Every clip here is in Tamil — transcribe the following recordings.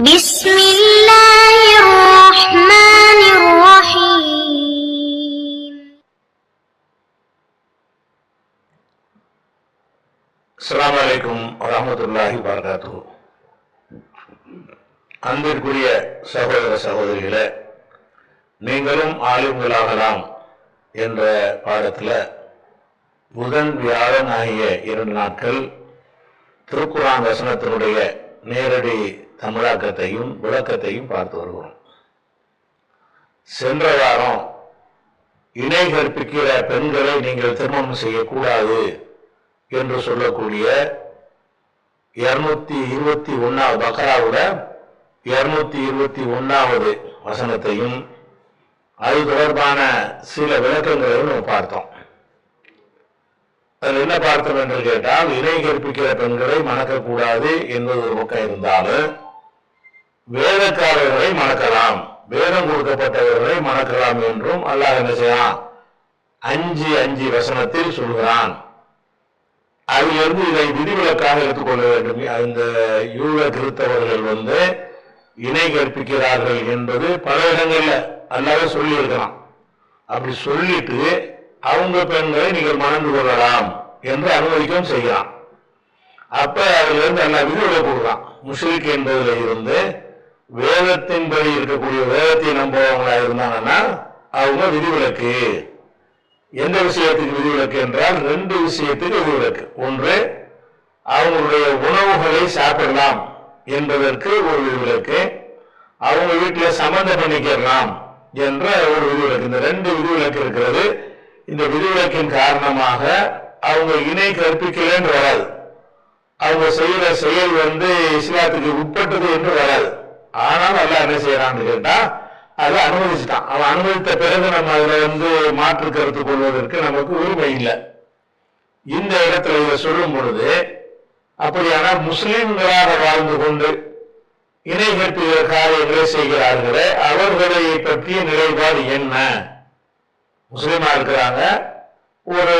بسم الله الرحمن الرحيم. அஸ்ஸலாமு அலைக்கும் வரஹ்மத்துல்லாஹி வபரகாத்துஹு. அன்பிற்குரிய சகோதர சகோதரிகளே, நீங்களும் ஆலிம்களாகலாம் என்ற பாடத்தில் புதன் வியாழன் ஆகிய 2 நாட்கள் திருக்குர்ஆன் வசனத்தினுடைய நேரடி தமிழாக்கத்தையும் விளக்கத்தையும் பார்த்து வருகிறோம். சென்ற வாரம் இணை கற்பிக்கிற பெண்களை நீங்கள் திருமணம் செய்யக்கூடாது என்று சொல்லக்கூடிய 221 பக்ராவுல 221வது வசனத்தையும் அது தொடர்பான சில விளக்கங்களையும் நம்ம பார்த்தோம். அதில் என்ன பார்த்தோம் என்று கேட்டால், இணை கற்பிக்கிற பெண்களை மணக்கக்கூடாது என்பது ஒரு பக்கம் இருந்தாலும் வேதக்காரர்களை மணக்கலாம், வேதம் கொடுக்கப்பட்டவர்களை மணக்கலாம் என்றும் அல்லாஹ் என்ன செய்யலாம் 5 வசனத்தில் சொல்கிறான். அதிலிருந்து இதை விதிவிலக்காக எடுத்துக்கொள்ள வேண்டும். இந்த யூத கிறிஸ்தவர்கள் இணை கற்பிக்கிறார்கள் என்பது பல இடங்கள்ல அல்லாஹ் சொல்லி இருக்கலாம். அப்படி சொல்லிட்டு அவங்க பெண்களை நீங்கள் மணந்து கொள்ளலாம் என்று அனுமதிக்கவும் செய்யலாம். அப்ப அதுல இருந்து அல்லாஹ் விதிவிலக்கு கொடுக்கலாம். முஷ்ரிக் என்பதுல இருந்து வேதத்தின்படி இருக்கக்கூடிய வேதத்தை நம்புவவங்களா இருந்தாங்கன்னா அவங்க விதிவிலக்கு. எந்த விஷயத்துக்கு விதிவிலக்கு என்றால் 2 விஷயத்துக்கு விதிவிலக்கு. ஒன்று, அவங்களுடைய உணவுகளை சாப்பிடலாம் என்பதற்கு ஒரு விதிவிலக்கு, அவங்க வீட்டில் சம்பந்தம் பண்ணிக்கலாம் என்ற ஒரு விதிவிலக்கு. இந்த 2 விதிவிலக்கு இருக்கிறது. இந்த விதிவிலக்கின் காரணமாக அவங்க இணை கற்பிக்கலன்னு வராது, அவங்க செய்யற செயல் இஸ்லாத்துக்கு உட்பட்டது என்று வராது. ஆனால் அல்லாஹ் என்ன செய்யறான்னு கேட்டா அதை அனுமதிச்சுட்டான். அவன் அனுமதித்த பிறகு நம்ம அதுல மாற்று கருத்து கொள்வதற்கு நமக்கு உரிமை இல்லை. இந்த இடத்துல இதை சொல்லும் பொழுது, அப்படியான முஸ்லிம்களாக வாழ்ந்து கொண்டு இணை கற்பிக்கிற காரியங்களை செய்கிறார்களே அவர்களை பற்றிய நிலைப்பாடு என்ன? முஸ்லிமா இருக்கிறாங்க, ஒரு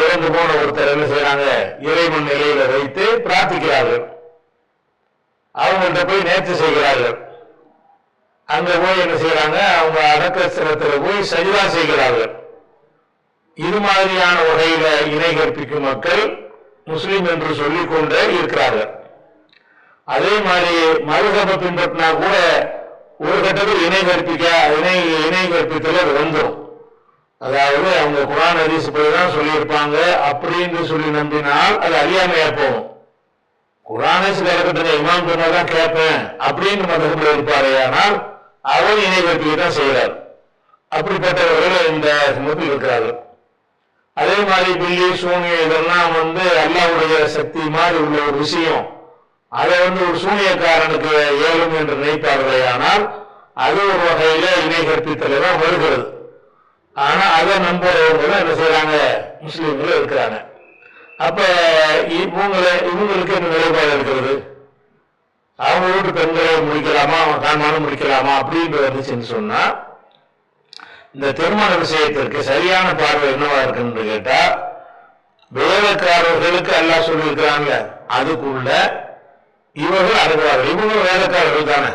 இறந்து போன ஒருத்தர் என்ன செய்யறாங்க, இறைவன் நிலையில வைத்து பிரார்த்திக்கிறார்கள், அவங்கள்ட்ட போய் நேர்ச்சி செய்கிறார்கள், அங்க போய் என்ன செய்யறாங்க, அவங்க அடக்கஸ்தலத்துல போய் சஜிதா செய்கிறார்கள். இது மாதிரியான வகையில இணை கற்பிக்கும் மக்கள் முஸ்லிம் என்று சொல்லிக் கொண்டே இருக்கிறார்கள். அதே மாதிரி மதுஹபை பின்பற்றினா கூட ஒரு கட்டத்தில் இணை கற்பித்தல வந்துடும். அதாவது அவங்க குர்ஆன் ஹதீஸ் தான் சொல்லியிருப்பாங்க அப்படின்னு சொல்லி நம்பினால் அது அறியாமையா போகும். குர்ஆன் ஹதீஸ் கலக்கத்துல இமாம் சொன்னதான் கேட்பேன் அப்படின்னு மதுஹபில் இருப்பாரே, ஆனால் அவர் இணை கற்பிக்க தான் செய்கிறார். அப்படிப்பட்டவர்கள் இந்த சமூகத்தில் இருக்கிறார்கள். அதே மாதிரி பில்லி சூனியம் இதெல்லாம் அல்லாஹ்வுடைய சக்தி மாதிரி உள்ள ஒரு விஷயம், அதை ஒரு சூனியக்காரனுக்கு ஏழும் என்று நினைப்பார்களே, ஆனால் அது ஒரு வகையில இணை கற்பித்தல தான் வருகிறது. ஆனா அதை நம்புறவங்க என்ன செய்யறாங்க, முஸ்லீம்கள் இருக்கிறாங்க. அப்ப இவங்களுக்கு என்ன நிலைப்பாடு இருக்கிறது? அவங்க வீட்டு பெண்களை முடிக்கலாமா, தான்மானம் முடிக்கலாமா அப்படின்ற வந்துச்சுன்னு சொன்னா, இந்த திருமண விஷயத்திற்கு சரியான பார்வை என்னவா இருக்குன்னு கேட்டா, வேலைக்காரர்களுக்கு எல்லாம் சொல்லியிருக்கிறாங்க, அதுக்குள்ள இவர்கள் அனுப்புவார்கள். இவங்களும் வேலைக்காரர்கள் தானே.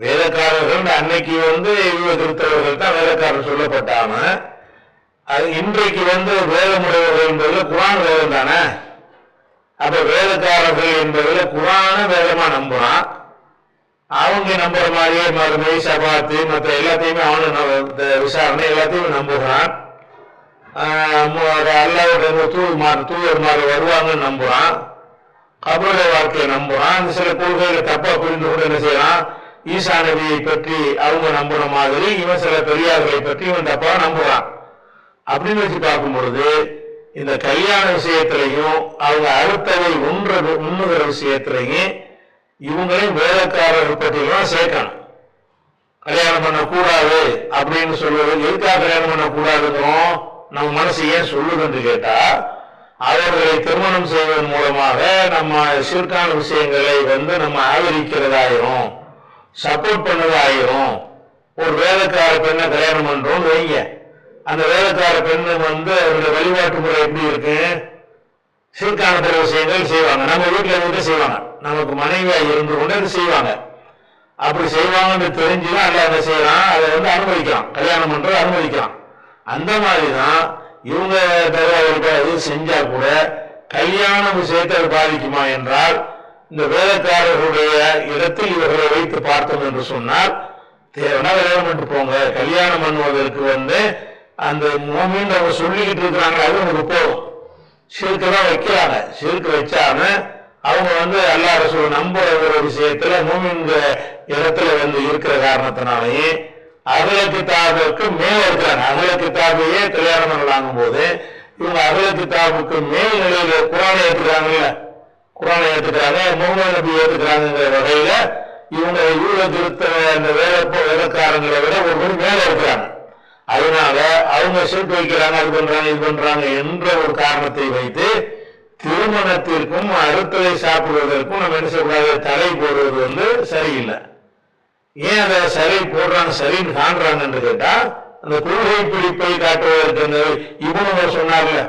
வேலைக்காரர்கள் அன்னைக்கு இவங்க திருத்தவர்கள் தான் வேலைக்காரர் சொல்லப்பட்டாம, அது இன்றைக்கு வேதமுடையவர்கள் என்பதுல குர்ஆன் வேதம் தானே. அப்ப வேதக்காரர்கள் என்பதுல குர்ஆன வேதமா நம்புறான். அவங்க நம்புற மாதிரியே மறுமை சபாத்து மற்ற எல்லாத்தையுமே அவனு விசாரணை எல்லாத்தையும் நம்புகிறான். அல்லாஹ்வுடைய தூதர்மார் வருவாங்கன்னு நம்புறான். கபருடைய வாழ்க்கையை நம்புறான். அந்த சில கொள்கைகளை தப்பா புரிந்து கொண்டு என்ன செய்யறான், ஈசா நபியை பற்றி அவங்க நம்புற மாதிரி இவன் சில பெரியார்களை பற்றி இவன் தப்பா நம்புறான். அப்படின்னு வச்சு பார்க்கும் பொழுது, இந்த கல்யாண விஷயத்திலையும் அவங்க அடுத்தவை உண்ணுகிற விஷயத்திலையும் இவங்களையும் வேலைக்காரர்கள் பற்றியெல்லாம் சேர்க்கணும். கல்யாணம் பண்ணக்கூடாது அப்படின்னு சொல்வது, எதுக்காக கல்யாணம் பண்ணக்கூடாதுங்கிறோம் நம்ம மனசு ஏன் சொல்லுதுன்னு கேட்டா, அவர்களை திருமணம் செய்வதன் மூலமாக நம்ம ஷிர்கான விஷயங்களை நம்ம ஆதரிக்கிறதாயிரும், சப்போர்ட் பண்ணதாயிரும். ஒரு வேலைக்கார பெண்ணை கல்யாணம் பண்றோம் வைங்க, அந்த வேலைக்கார பெண்ணு அவருடைய வழிபாட்டு முறை எப்படி இருக்கு, ஷிர்கான பிற விஷயங்கள் செய்வாங்க. நம்ம வீட்டில் இருந்துட்டு செய்வாங்க, நமக்கு மனைவியா இருந்து கொண்டு அது செய்வாங்க. அப்படி செய்வாங்கன்னு தெரிஞ்சுதான் அல்ல என்ன செய்யறான், அதை அனுமதிக்கிறான், கல்யாணம் பண்றது அனுமதிக்கிறான். அந்த மாதிரிதான் இவங்க எது செஞ்சா கூட கல்யாண விஷயத்தை பாதிக்குமா என்றால், இந்த வேலைக்காரர்களுடைய இடத்தில் இவர்களை வைத்து பார்த்தோம் என்று சொன்னால், தேவைன்னா கல்யாணம் பண்ணிட்டு போங்க, கல்யாணம் பண்ணுவதற்கு அந்த மோமின்னு அவங்க சொல்லிக்கிட்டு இருக்கிறாங்க, அது நமக்கு போகும். ஷிர்க்கு தான் வைக்கிறாங்க. ஷிர்க்கு வச்சாம அவங்க அல்லாஹ் ரசூல் நம்புற ஒரு விஷயத்துல மூமின்க இடத்துல இருக்கிற காரணத்தினாலேயே அகல கிதாபுக்கு மேல இருக்கிறாங்க. அகல கிதாபையே கல்யாணம் பண்ணலாங்கும் போது இவங்க அகல கிதாபுக்கு மேல் நிலையில குரானை ஏற்றுக்கிறாங்கல்ல, குரானை ஏற்றுக்கிறாங்க, முகமது நபி ஏற்றுக்கிறாங்கிற வகையில இவங்க யூத திருத்த அந்த வேலைக்காரங்களை விட ஒரு மணி மேல இருக்கிறாங்க. அதனால அவங்க ஷிர்க் வைக்கிறாங்க, அது பண்றாங்க, இது பண்றாங்க என்ற ஒரு காரணத்தை வைத்து திருமணத்திற்கும் அறுத்தலை சாப்பிடுவதற்கும் நம்ம என்ன செய்யக்கூடாது, தடை போடுவது சரியில்லை. ஏன் அதை சரி போடுறாங்க, சரின்னு காண்றாங்கன்னு கேட்டா, அந்த கொள்கை பிடிப்பை காட்டுவதற்கு அந்த இவனு சொன்னார்ல,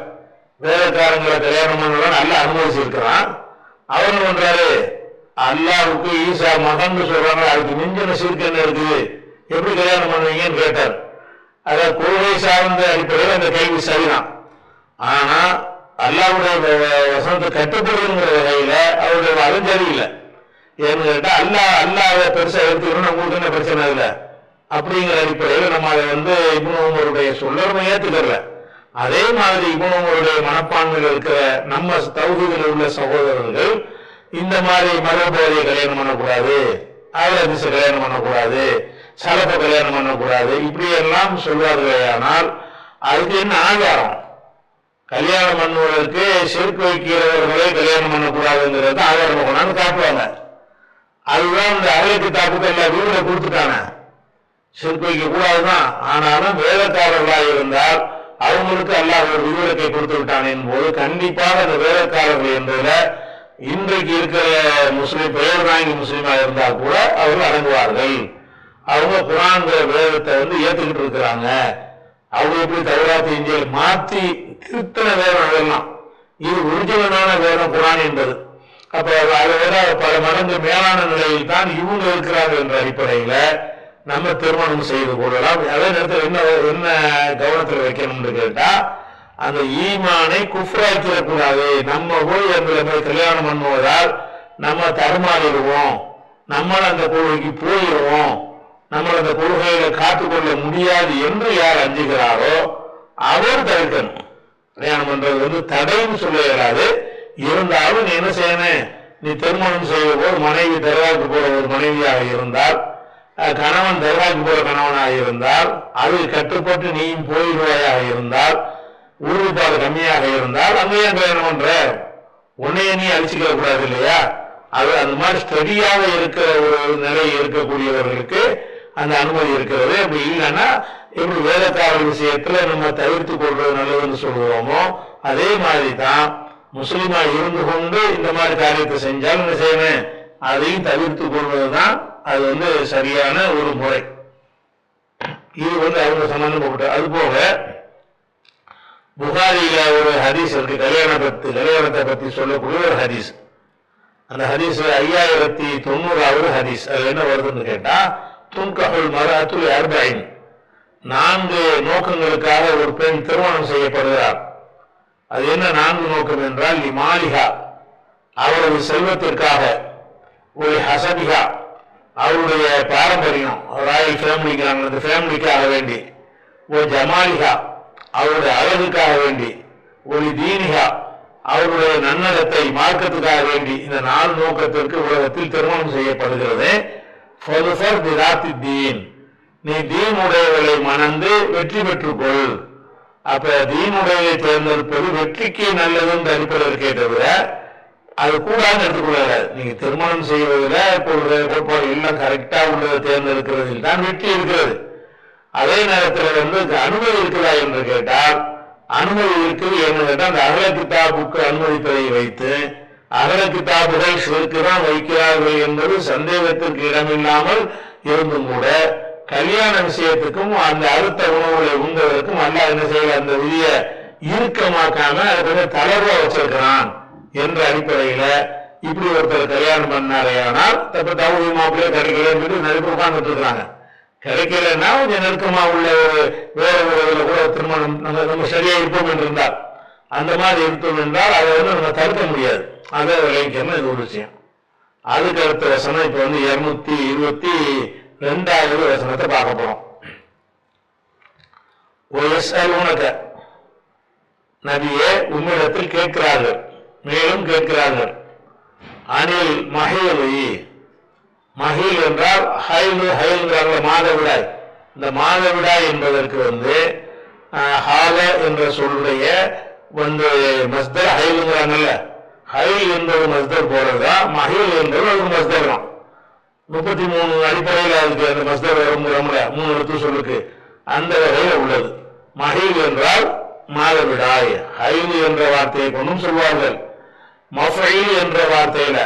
வேலைக்காரங்களை கல்யாணம் பண்ணலாம் நல்லா அனுமதிச்சிருக்கிறான். அவனு பண்றாரு, அல்லாவுக்கு ஈசா மகன் சொல்றாங்க, அதுக்கு மிஞ்சின ஷிர்க் என்ன இருக்குது, எப்படி கல்யாணம் பண்ணுவீங்கன்னு கேட்டார். அதாவது கொள்கை சார்ந்த அடிப்படையில் அந்த கேள்வி சரிதான். ஆனா அல்லாவுடைய வசனத்தை கட்டுப்படுங்கிற வகையில அவருடைய அதுவும் சரியில்லை. ஏன்னு கேட்டா அல்லாவை பெருசா எடுத்துக்கணும், நம்மளுக்கு என்ன பிரச்சனை இல்லை அப்படிங்கிற அடிப்படையில் நம்ம அதை இப்னு உமருடைய சொல்லமை ஏத்துக்கல. அதே மாதிரி இப்னு உமருடைய மனப்பான்மையில் இருக்கிற நம்ம தௌஹீதில் உள்ள சகோதரர்கள் இந்த மாதிரி மரபோதையை கல்யாணம் பண்ணக்கூடாது, ஆயுர்வேதிச கல்யாணம் பண்ணக்கூடாது, சலப்ப கல்யாணம் பண்ணக்கூடாது, இப்படி எல்லாம் சொல்வார்களே. ஆனால் அதுக்கு என்ன ஆதாரம்? கல்யாணம் பண்ணுவதற்கு ஷிர்க் வைக்கிறவர்களே கல்யாணம் பண்ணக்கூடாதுங்கிறது ஆதாரம் கொண்டாந்து காட்டுவாங்க. அதுதான் இந்த அகல கிதாபுக்கு எல்லா வீடுல கொடுத்துட்டாங்க, ஷிர்க் வைக்க கூடாதுதான். ஆனாலும் வேலைக்காரர்களாக இருந்தால் அவங்களுக்கு அல்லாஹ் ஒரு விதிவிலக்கை கொடுத்து விட்டான் போது கண்டிப்பாக அந்த வேலைக்காரர்கள் என்பதுல இன்றைக்கு இருக்கிற முஸ்லீம் பெயர் வாங்கி முஸ்லீமா இருந்தால் கூட அவர்கள் அடங்குவார்கள். அவங்க குர்ஆன்ங்கிற வேதத்தை ஏத்துக்கிட்டு இருக்கிறாங்க. அவங்க எப்படி தௌராத் இன்ஜீல் மாத்தி திருத்தன வேதம், அதெல்லாம் இது ஒரிஜினலான வேதம் குர்ஆன் என்பது. அப்ப அதை விட பல மடங்கு மேலான நிலையில் தான் இவங்க இருக்கிறார்கள் என்ற அடிப்படையில நம்ம திருமணம் செய்து கொள்ளலாம். அதே நேரத்தில் என்ன கவனத்தில் வைக்கணும்னு கேட்டா, அந்த ஈமானை குஃப்ராக்கிடக்கூடாது. நம்ம போய் அந்த கல்யாணம் பண்ணுவதால் நம்ம தடுமாறிடுவோம், நம்மள அந்த கொள்கைக்கு போயிடுவோம், நம்ம அந்த கொள்கையில காத்துக்கொள்ள முடியாது என்று யார் அஞ்சுகிறாரோ அவர் தடுக்கணும். கல்யாணம் பண்றது தடைன்னு சொல்ல இயலாது. இருந்தாலும் நீ என்ன செய்யணும், நீ திருமணம் செய்ய போது மனைவி தர்காவுக்கு போற ஒரு மனைவியாக இருந்தால், கணவன் தர்காவுக்கு போற கணவனாக இருந்தால், அது கட்டுப்பட்டு நீயும் போயிடுவாயாக இருந்தால், உறுதிப்பாடு கம்மியாக இருந்தால் அங்கேயே கல்யாணம் பண்ற, உன்னைய நீ அழிச்சுக்க கூடாது இல்லையா? அது அந்த மாதிரி ஸ்டடியாக இருக்கிற ஒரு நிலை இருக்கக்கூடியவர்களுக்கு அந்த அனுமதி இருக்கிறது. அப்படி இல்லைன்னா எப்படி வேலைக்காரர் விஷயத்துல நம்ம தவிர்த்து கொள்றது நல்லதுன்னு சொல்லுவோமோ, அதே மாதிரி தான் முஸ்லிமா இருந்து கொண்டு இந்த மாதிரி காரியத்தை செஞ்சால் என்ன செய்யணும், அதையும் தவிர்த்து கொள்வதுதான் அது சரியான ஒரு முறை. இது அவங்க சம்பந்தப்பட்ட. அது போக புகாரியில ஒரு ஹதீஸ் இருக்கு, கல்யாணத்தை பத்தி சொல்லக்கூடிய ஒரு ஹதீஸ். அந்த ஹதீஸ் 5090வது ஹதீஸ். அது என்ன வருதுன்னு கேட்டா, துன்கஹுல் மர்அத்துல் அர்பஈன், 4 நோக்கங்களுக்காக ஒரு பெண் திருமணம் செய்யப்படுகிறார். அது என்ன 4 நோக்கம் என்றால், லிமாலிஹா, அவரது செல்வத்திற்காக, ஒரு ஹசபிஹா, அவருடைய பாரம்பரியம், ராயல் ஃபேமிலிக்கு, அந்த ஃபேமிலிக்காக வேண்டி, ஒரு ஜமாலிஹா, அவருடைய அழகுக்காக வேண்டி, ஒரு தீனிகா, அவருடைய நன்னடத்தை மார்க்கத்துக்காக வேண்டி, இந்த 4 நோக்கத்திற்கு உலகத்தில் திருமணம் செய்யப்படுகிறது. நீ தீனுடையவர்களை மணந்து வெற்றி பெற்றுக்கொள். அப்ப தீனுடையவை தேர்ந்தெடுப்பது வெற்றிக்கு நல்லதுன்னு அடிப்படையில் தவிர அது கூடாதுன்னு எடுத்துக்கொள்ள. நீங்க திருமணம் செய்வதில் கோட்பாடு எல்லாம் கரெக்டா உள்ளதை தேர்ந்தெடுக்கிறதில் தான் வெற்றி இருக்கிறது. அதே நேரத்தில் அனுமதி இருக்குதா என்று கேட்டால் அனுமதி இருக்குது. என்ன கேட்டால் அந்த அகல கிதாபுக்கு அனுமதிப்பதை வைத்து அகல கிதாபுகள் ஷிர்க்கு தான் வைக்கிறார்கள் என்பது சந்தேகத்திற்கு இடமில்லாமல் இருந்தும் கூட, கல்யாண விஷயத்துக்கும் அந்த அறுத்த உணவுகளை உண்பதற்கும் அல்லாஹ் என்ன செய்யல, அந்த விதியை இறுக்கமாக்காம அதை தளர்வா வச்சிருக்கிறான் என்ற அடிப்படையில இப்படி ஒருத்தர் கல்யாணம் பண்ணாரையானால் தப்பு தகுதி மாப்பிள்ளையே கிடைக்கலன்னு சொல்லி நிறைய பேர் உட்கார்ந்துட்டு இருக்கிறாங்க. கிடைக்கலன்னா கொஞ்சம் நெருக்கமா உள்ள ஒரு வேற ஒரு இதுல கூட திருமணம் நம்ம சரியா இருப்போம் என்று இருந்தால் அந்த மாதிரி இருப்போம் என்றால் அதை நம்ம தடுக்க முடியாது. அதை விளைவிக்கணும். இது ஒரு விஷயம். அதுக்கு அடுத்த வசனம் இப்ப 222வது வசனத்தை பார்க்க போறோம். நபியே, உம்மிடத்தில் கேட்கிறார்கள், மேலும் கேட்கிறார்கள். அனில் மஹீலி, மஹீல் என்றால் ஹைல் மாதவிடாய். இந்த மாதவிடாய் என்பதற்கு ஹால என்ற சொல்லுடைய மஸ்தர் ஹைலுங்கிறாங்கல்ல, ஹைல் என்பது மஸ்தர் போறதுதான், மஹீல் என்பது அது மஸ்தர் தான். 33 அடிப்படையில் அதுக்கு அந்த மஸ்தர் வருங்கிறோம்ல 3 எழுத்து சொல்லுக்கு அந்த வகையில் உள்ளது. மஹீல் என்றால் மாதவிடாய். ஹைல் என்ற வார்த்தையை கொண்டும் சொல்வார்கள். மஃபீல் என்ற வார்த்தையில,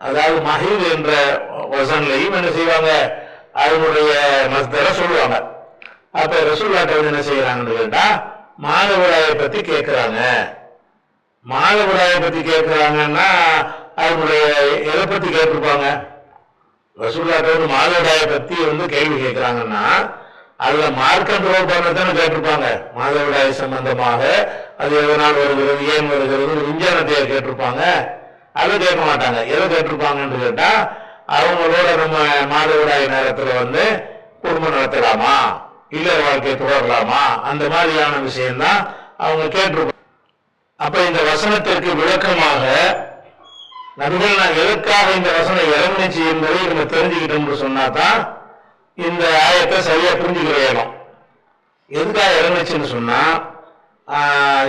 அதாவது மஹீல் என்ற வசன்லையும் என்ன செய்வாங்க, அதனுடைய மஸ்தரை சொல்லுவாங்க. அப்ப ரசூலுல்லாஹ் என்ன செய்யறாங்கன்னு கேட்டா மாதவிடாயை பத்தி கேட்கிறாங்க. மாதவிடாயை பத்தி கேட்கிறாங்கன்னா அதனுடைய எதை பத்தி கேட்டிருப்பாங்க? ரசூலுல்லாஹ் மாதவிடாயை பத்தி கேள்வி கேட்கிறாங்கன்னா அதுல மார்க்கம் பண்ணத்தானே கேட்டிருப்பாங்க. மாதவிடாய் சம்பந்தமாக அது எதனால் வருகிறது, ஏன் வருகிறது, விஞ்ஞானத்தை கேட்டிருப்பாங்க. அதை கேட்க மாட்டாங்க. எதை கேட்டிருப்பாங்கன்னு கேட்டா அவங்களோட நம்ம மாதவிடாய் நேரத்துல குடும்பம் நடத்தலாமா, இல்லற வாழ்க்கையை தொடரலாமா, அந்த மாதிரியான விஷயம்தான் அவங்க கேட்டிருப்பாங்க. அப்ப இந்த வசனத்திற்கு விளக்கமாக நபிகள் நான் எதற்காக இந்த வசனம் இறங்குச்சு என்பதை நம்ம தெரிஞ்சுக்கிட்டோம்னு சொன்னாதான் இந்த ஆயத்தை சரியா புரிஞ்சுக்கிறோம். எதுக்காக இறங்குச்சுன்னு சொன்னா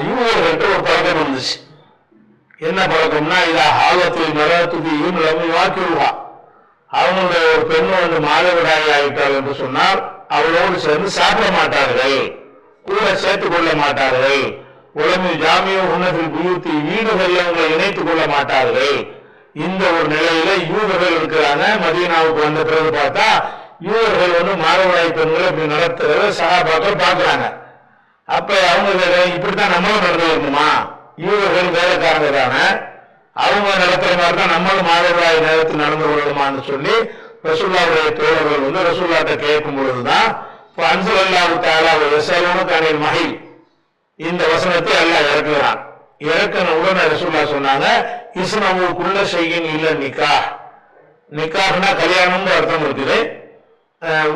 யூதர்கள்ட்ட ஒரு பழக்கம் இருந்துச்சு. என்ன பழக்கம்னா, இதா ஆபத்தில் மரத்துதியும் வாக்கிடுவா, அவங்களுடைய ஒரு பெண்ணு மாதவிடாய் ஆகிட்டாள் என்று சொன்னால் அவளோடு சேர்ந்து சாப்பிட மாட்டார்கள், கூட சேர்த்துக் கொள்ள மாட்டார்கள். உலகு ஜாமியோ உன்னதில் பூத்தி வீடுகளில் அவங்களை இணைத்துக் கொள்ள மாட்டார்கள். இந்த ஒரு நிலையில யூதர்கள் இருக்கிறாங்க. மதீனாவுக்கு வந்த பிறகு பார்த்தா யூதர்கள் மாதவிடாய் பெண்களை இப்படி நடத்துறத சஹாபாக்கள் பார்க்கிறாங்க. அப்ப அவங்க இப்படித்தான் நம்மளும் நடந்து வரணுமா, யூதர்கள் வேலைக்காரங்க தானே, அவங்க நடத்துற மாதிரி தான் நம்மளும் மாதவிடாய் நேரத்தில் நடந்து கொள்ளணுமான்னு சொல்லி ரசூலுல்லாஹ்வுடைய தோழர்கள் ரசூலுல்லாஹ்ட்ட கேட்கும் பொழுதுதான் அன்ஸலல்லாஹு தஆலா யஸஅலூனக அனில் மஹீல் இந்த வசனத்தை அல்லாஹ் இறக்குகிறான். இறக்கின உடனே ரசூலுல்லாஹ் சொன்னாங்க, இஸ்னவு குல்ல ஷைஇன் இல்ல நிக்காஹ். நிக்காஹ்னா கல்யாணம்னு அர்த்தம் இருக்குது,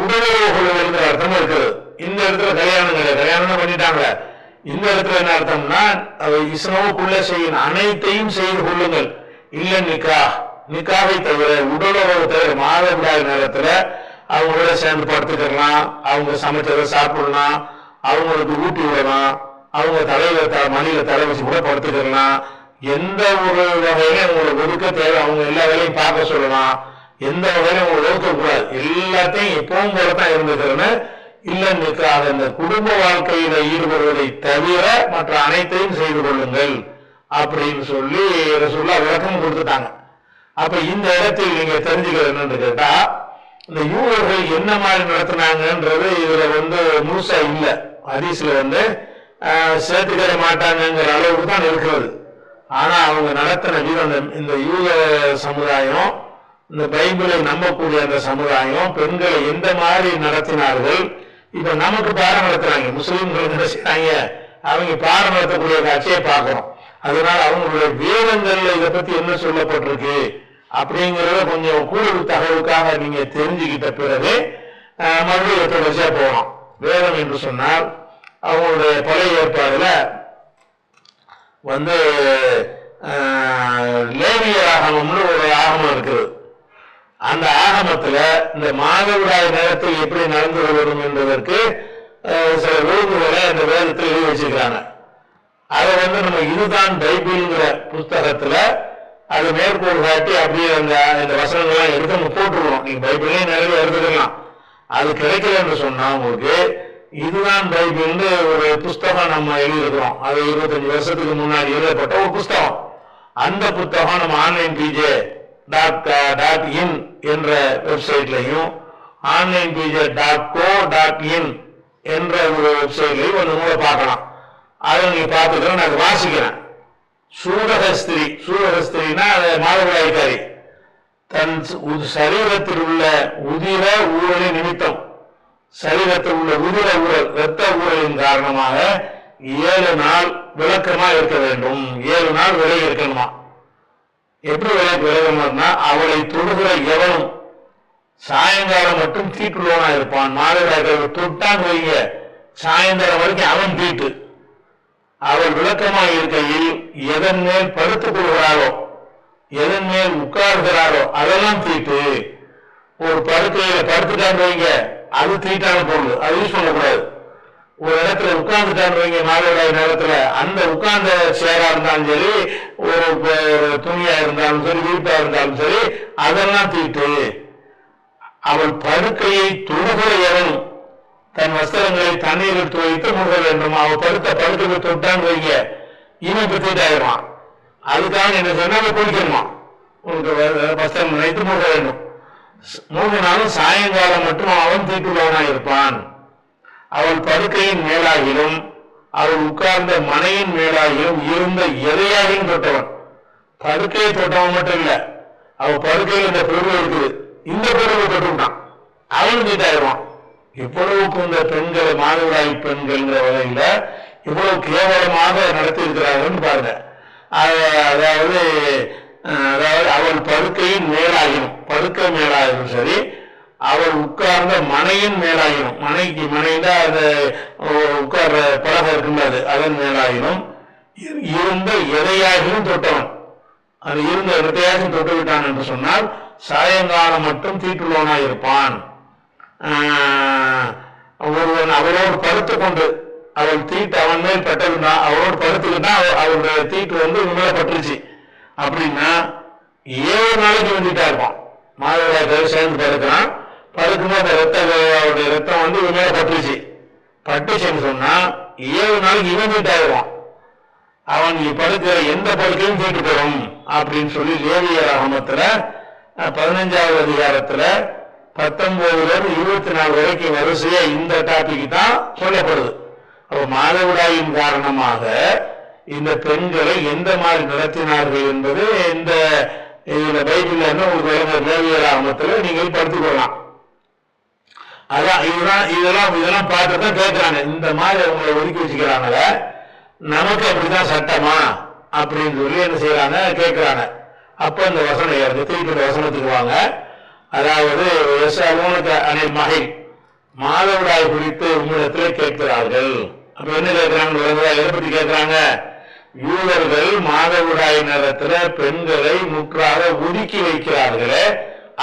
உடலுறவு கொள்ளுதல்ங்கிற அர்த்தம் இருக்குது. இந்த இடத்துல கல்யாணம் பண்ணிட்டாங்க. இந்த இடத்துல என்ன அர்த்தம்னா இஸ்னவுக்குள்ள செய்யும் அனைத்தையும் செய்து கொள்ளுங்கள், இல்ல நிக்காஹ், நிக்காவை தவிர உடலுறவு தவிர மாதவிடாய் நேரத்துல அவங்களோட சேர்ந்து படுத்துக்கலாம், அவங்க சமைச்சதை சாப்பிடலாம், அவங்களுக்கு ஊட்டி விடலாம், அவங்க தலையில மணியில தலை வச்சு கூட படுத்துக்கலாம். எந்த ஒரு வகையிலும் அவங்களை ஒதுக்க தேவை, அவங்க எல்லா வேலையும் பார்க்க சொல்லலாம், எந்த வகையிலும் அவங்க ஒதுக்கக்கூடாது, எல்லாத்தையும் எப்பவும் போலத்தான் இருந்துக்கிறேன்னு இல்ல நிக்காக இந்த குடும்ப வாழ்க்கையில ஈடுபடுவதை தவிர மற்ற அனைத்தையும் செய்து கொள்ளுங்கள் அப்படின்னு சொல்லி ரசூலுல்லாஹ் விளக்கம் கொடுத்துட்டாங்க. அப்ப இந்த இடத்தில் நீங்க தெரிஞ்சுக்கிறது என்னன்னு கேட்டா, இந்த யூதர்கள் என்ன மாதிரி நடத்தினாங்கன்றது இதுல முழுசா இல்ல, ஹதீஸ்ல சேர்த்துக்கிற மாட்டாங்கிற அளவுக்கு தான் இருக்கிறது. ஆனா அவங்க நடத்தின விதம், இந்த யூத சமுதாயம், இந்த பைபிளை நம்பக்கூடிய அந்த சமுதாயம் பெண்களை எந்த மாதிரி நடத்தினார்கள். இப்ப நமக்கு பாடம் நடத்துறாங்க, முஸ்லீம்கள் என்ன செய்யறாங்க, அவங்க பாடம் நடத்தக்கூடிய காட்சியை பார்க்கிறோம். அதனால அவங்களுடைய வேதங்கள்ல இதை பத்தி என்ன சொல்லப்பட்டிருக்கு அப்படிங்கறத கொஞ்சம் கூடுதல் தகவலுக்காக நீங்க தெரிஞ்சுக்கிட்ட பிறகு மறுபடியும் தொடர்ச்சியா போகலாம். வேதம் என்று சொன்னால் அவங்களுடைய பழைய ஏற்பாடுல லேவியர் ஆகமம்னு ஒரு ஆகமம் இருக்குது. அந்த ஆகமத்துல இந்த மாதவிடாய் நேரத்தில் எப்படி நடந்து கொள்ளணும் என்பதற்கு சில ஒழுங்குகளை அந்த வேதத்தில் எழுதி வச்சிருக்காங்க. அதை நம்ம இதுதான் பைபிள்ங்கிற புஸ்தகத்துல அது மேற்கோள் காட்டி அப்படியே இந்த வசனங்கள்லாம் எடுத்து நம்ம போட்டுருவோம். நீங்க பைபிளையும் நிறைய எடுத்துக்கலாம். அது கிடைக்கல என்று சொன்னா உங்களுக்கு இதுதான் பைபிள்னு ஒரு புஸ்தகம் நம்ம எழுதியிருக்கிறோம். அது 25 வருஷத்துக்கு முன்னாடி எழுதப்பட்ட ஒரு புஸ்தகம். அந்த புத்தகம் நம்ம ஆன்லைன் pj.in என்ற வெப்சைட்லையும் ஆன்லைன் pj.co.in என்ற ஒரு வெப்சைட்லையும் நூலை பார்க்கலாம். அதை நீங்க பார்த்துக்கிறேன், நான் வாசிக்கிறேன். சூடகஸ்திரி, சூடகஸ்திரினா மாதவிடாய்க்காரி, தன் சரீரத்தில் உள்ள உதிர ஊழலின் நிமித்தம், சரீரத்தில் உள்ள உதிர ஊழல் இரத்த ஊழலின் காரணமாக 7 நாள் விளக்கமா இருக்க வேண்டும். 7 நாள் விலகி இருக்கணுமா? எப்படி விலகணும்னா, அவளை தொடுகிற எவனும் சாயங்காலம் மட்டும் தீட்டுள்ளவனா இருப்பான். மாதவிடாய்க்காரி தொட்டான் வைங்க, சாயந்தரம் வரைக்கும் அவன் தீட்டு. அவள் விளக்கமாக இருக்கையில் எதன் மேல் படுத்துக் கொள்கிறாரோ, எதன் மேல் உட்கார்கிறாரோ அதெல்லாம் தீட்டு. ஒரு படுக்கையில படுத்துட்டான்னு வைங்க, அது தீட்டான பொருள், அது யூஸ் பண்ணக்கூடாது. ஒரு இடத்துல உட்கார்ந்துட்டான்னு வைங்க மாதவிடாய் நேரத்துல, அந்த உட்கார்ந்த சேரா இருந்தாலும் சரி, ஒரு துணியா இருந்தாலும் சரி, வீட்டா இருந்தாலும் சரி, அதெல்லாம் தீட்டு. அவள் படுக்கையை தொடுகிற எவனும் தன் வஸ்திரங்களை தண்ணீரில் துவைத்து மூட வேண்டும். அவள் படுத்த படுக்கையை தொட்டான்னு வைங்க, இவன் இப்ப தீட்டாயிடுவான். அதுக்காக என்ன சொன்னா குளிக்கணுமா, உங்களுக்கு வஸ்திரம் நினைத்து மூட வேண்டும். 3 நாளும் சாயங்காலம் மட்டும் அவன் தீட்டுள்ளவனா இருப்பான். அவள் படுக்கையின் மேலாகிலும் அவள் உட்கார்ந்த மனையின் மேலாகிலும் இருந்த எதையாகிலும் தொட்டவன். படுக்கையை தொட்டவன் மட்டும் இல்ல, அவள் படுக்கையில் இந்த பொருள் இருக்குது, இந்த பொருளை தொட்டுவிட்டான், அவன் தீட்டாயிடுவான். இவ்வளவுக்கு இந்த பெண்களை, மாதவிடாய் பெண்கள்ங்கிற வகையில இவ்வளவு கேவலமாக நடத்தி இருக்கிறார்கள் பாருங்க. அதாவது அவள் படுக்கையின் மேலாகினும், படுக்கை மேலாகினும் சரி, அவள் உட்கார்ந்த மனையின் மேலாகினும், மனைதான் அந்த உட்கார்ற பலகை இருக்கின்றது, அதன் மேலாகினும் இருந்த எதையாகினும் தொட்டவன், அது இருந்த எதையாகவும் தொட்டு விட்டான் என்று சொன்னால் சாயங்காலம் மட்டும் தீட்டுள்ளவனா இருப்பான். ஒருவன் அவளோடு படுத்து கொண்டு, அவள் தீட்டு அவன் மேல் பட்டதுன்னா, அவளோடு படுத்துக்கிட்டா அவளுடைய தீட்டு மேல பட்டுருச்சு அப்படின்னா 7 நாளைக்கு வந்துட்டா இருப்பான். மாதவிடாய் சேர்ந்து படுக்கிறான், படுக்கும்போது அந்த அவருடைய ரத்தம் இவன் மேல பட்டுருச்சு, பட்டுச்சுன்னு சொன்னா 7 நாளைக்கு இவன் தீட்டாயிருவான். அவன் படுக்கிற எந்த படுக்கையும் தீட்டு பெறும் அப்படின்னு சொல்லி லேவியராகமத்துல 15வது அதிகாரத்துல 19 24 வரைக்கும் வரிசையா இந்த டாபிக் தான் சொல்லப்படுது. அப்ப மாதவிடாயின் காரணமாக இந்த பெண்களை எந்த மாதிரி நடத்தினார்கள் என்பது இந்த பைபிள்ல உங்களுக்கு லேவியராகமத்துல நீங்கள் படித்துக் கொள்ளலாம். அதான் இதெல்லாம் பார்த்துதான் கேட்கிறாங்க, இந்த மாதிரி அவங்களை ஒதுக்கி வச்சுக்கிறாங்கள, நமக்கு அப்படிதான் சட்டமா அப்படின்னு சொல்லி என்ன செய்யறாங்க, கேட்கிறாங்க. அப்ப இந்த வசனம் திருப்பி இந்த வசனத்துக்கு வாங்க. அதாவது அனில் மகை, மாதவிடாய் குறித்து உங்களிடத்திலே கேட்கிறார்கள். அப்ப என்ன கேட்கிறாங்க, எதை பத்தி கேட்கிறாங்க? யூதர்கள் மாதவிடாய் நேரத்துல பெண்களை முற்றாக ஒதுக்கி வைக்கிறார்களே,